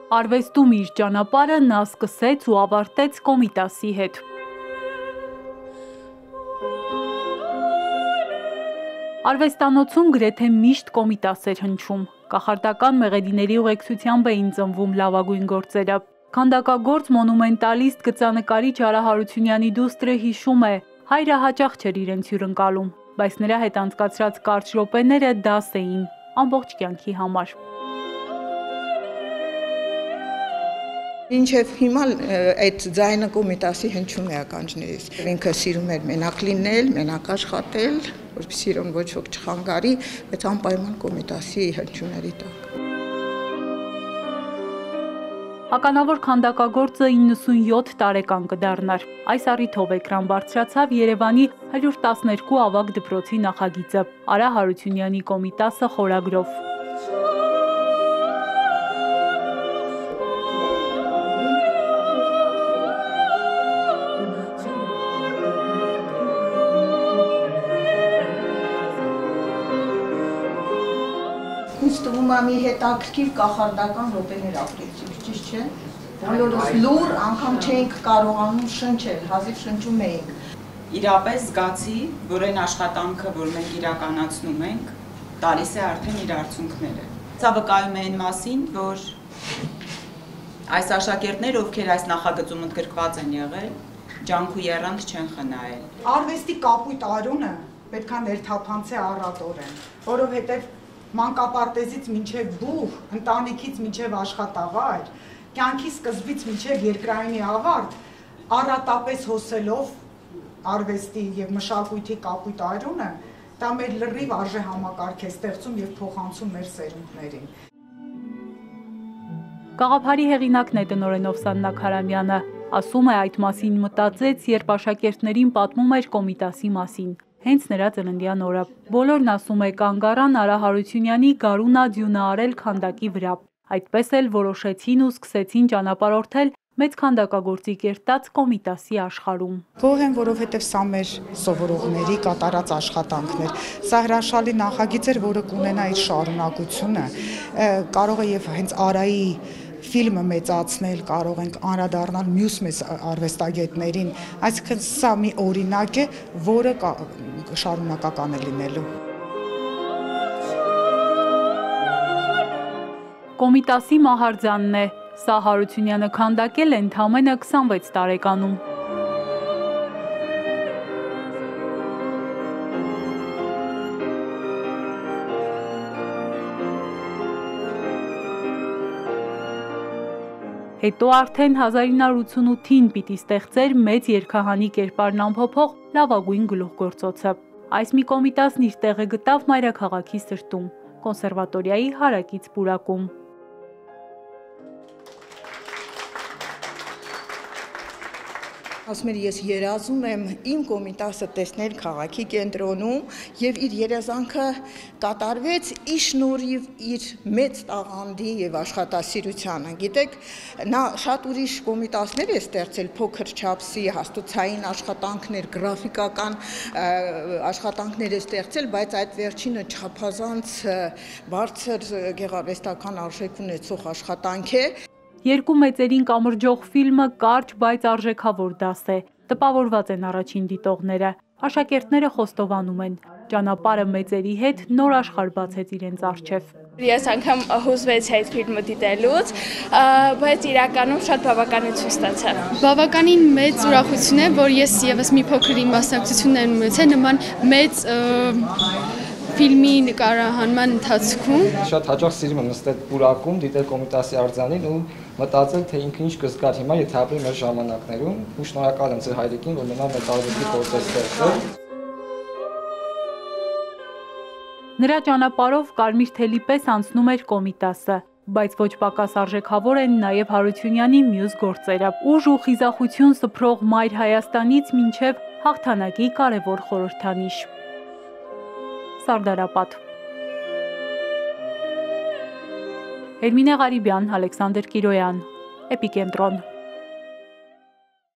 Արվեստում իր ճանապարհը նա սկսեց ու ավարտեց Կոմիտասի հետ։ Արվեստանոցում գրեթե միշտ Կոմիտաս էր հնչում։ Կախարդական մեղեդիների ուղեկցությամբ էին ծնվում լավագույն գործերը։ Քանդակագործ մոնումենտալիստ գծանկարիչ Արա Հարությունյանի դուստրը հիշում է, հայրը հաճախ չէր իրենց հյուրընկալում, բայց նրա հետ անցկացրած կարճ րոպեները դաս էին ամբողջ կյանքի համար։ Մինչև հիմա այդ ձայնը Կոմիտասի հնչում է ականջներիս։ Ինքը սիրում էր մենակ լինել, մենակ աշխատել, որպեսզի իրեն ոչ ոք չխանգարի, բայց անպայման Կոմիտասի հնչյունների տակ։ Ականավոր քանդակագործը 97 տարեկան կդառնար։ Այս առիթով էկրան բարձրացավ Երևանի 112 ավագ դպրոցի նախագիծը՝ Արա Հարությունյանի Կոմիտասը խորագրով։ Ինձ թվում է մի հետաքրքիր կախարդական րոպեներ ապրեցինք, ճիշտ չէ՞։ Բոլորս լուր անգամ չէինք կարողանում շնչել, հազիվ շնչում էինք։ Իրապես զգացի, որ այն աշխատանքը, որ մենք իրականացնում ենք, տալիս է արդեն իր արդյունքները։ Սա վկայում է այն մասին, որ այս աշակերտները, ովքեր այս նախագծում ընդգրկված են եղել, ջանք ու եռանդ չեն խնայել։ Արվեստի կապույտ արյունը պետք է ներթափանցի առատորեն, որովհետև մանկապարտեզից մինչև բուհ, ընտանիքից մինչև աշխատավայր, կյանքի սկզբից մինչև երկրայինի ավարտ, առատապես հոսելով արվեստի և մշակույթի կապույտ արյունը, դա մեր լրիվ արժե համակարգ է ստեղծում և փոխանցում մեր սերունդներին։ Գաղափարի հեղինակն է տնօրեն Օվսաննա Քարամյանը, ասում է այդ մասին մտածեց, երբ աշակերտներին պատմում էր Կոմիտասի մասին։ Հենց նրա ծննդյան օրը։ Բոլորն ասում է կանգ առան Արա Հարությունյանի գարունա ձյունը արել քանդակի վրա։ Այդպես էլ որոշեցին ու սկսեցին ճանապարհորդել մեծ քանդակագործի կերտած Կոմիտասի աշխարհում։ Գոհ եմ, որովհետև սա մեր սովորողների կատարած աշխատանքն էր։ Սա հրաշալի նախագիծ էր, որը կունենա իր շարունակությունը։ Կարող է եւ հենց Արայի ֆիլմը մեծացնել, կարող ենք անդրադառնալ մյուս մեծ արվեստագետներին, այսինքն սա մի օրինակ է, որը շարունակական է լինելու։ Կոմիտասի մահարձանն է, սա Հարությունյանը քանդակել է ընդամենը 26 տարեկանում։ Հետո արդեն 1988-ին պիտի ստեղծեր մեծ երգահանի կերպարն ամփոփող լավագույն գլուխգործոցը։ Այս մի Կոմիտասն իր տեղը գտավ մայրաքաղաքի սրտում, կոնսերվատորիայի հարակից պուրակում։ Ասում էր, ես երազում եմ իմ Կոմիտասը տեսնել քաղաքի կենտրոնում և իր երազանքը կատարվեց ի շնորհիվ իր մեծ տաղանդի և աշխատասիրությանը։ Գիտեք, նա շատ ուրիշ Կոմիտասներ է ստեղծել, փոքր չափսի, հաստոցային աշխատանքներ, գրաֆիկական աշխատանքներ է ստեղծել, բայց այդ վերջինը չափազանց բարձր գեղարվեստական արժեք ունեցող աշխատանք է։ Երկու մեծերին կամրջող ֆիլմը կարճ, բայց արժեքավոր դաս է։ Տպավորված են առաջին դիտողները։ Աշակերտները խոստովանում են։ Ճանապարհը մեծերի հետ նոր աշխարհ բացեց իրենց առջև։ Ես անգամ հուզվեցի այդ ֆիլմը դիտելուց, բայց իրականում շատ բավականություն ստացա։ Բավականին մեծ ուրախություն է, որ ես եւս մի փոքր իմ մասնակցությունն եմ ունեցել նման մեծ ֆիլմի նկարահանման ընթացքում։ Շատ հաճախ սիրում եմ նստել պուրակում, դիտել Կոմիտասի արձանին ու մտածել, թե ինքը ինչ կզգար հիմա, եթե ապրի մեր ժամանակներում, ու շնորհակալ եմ ձեր հայրիկին, որ նման մեծ արվեստի գործ է ստեղծել։ Նրա ճանապարհով կարմիր թելի պես անցնում էր Կոմիտասը, բայց ոչ պակաս արժեքավոր են նաև Հարությունյանի մյուս գործերը։ Ուժ ու խիզախություն սփռող Մայր Հայաստանից մինչև հաղթանակի կարևոր խորհրդանիշ։ Սարդարապատ։ Էրմինե Ղարիբյան, Ալեքսանդր Կիրոյան, Էպիկենտրոն։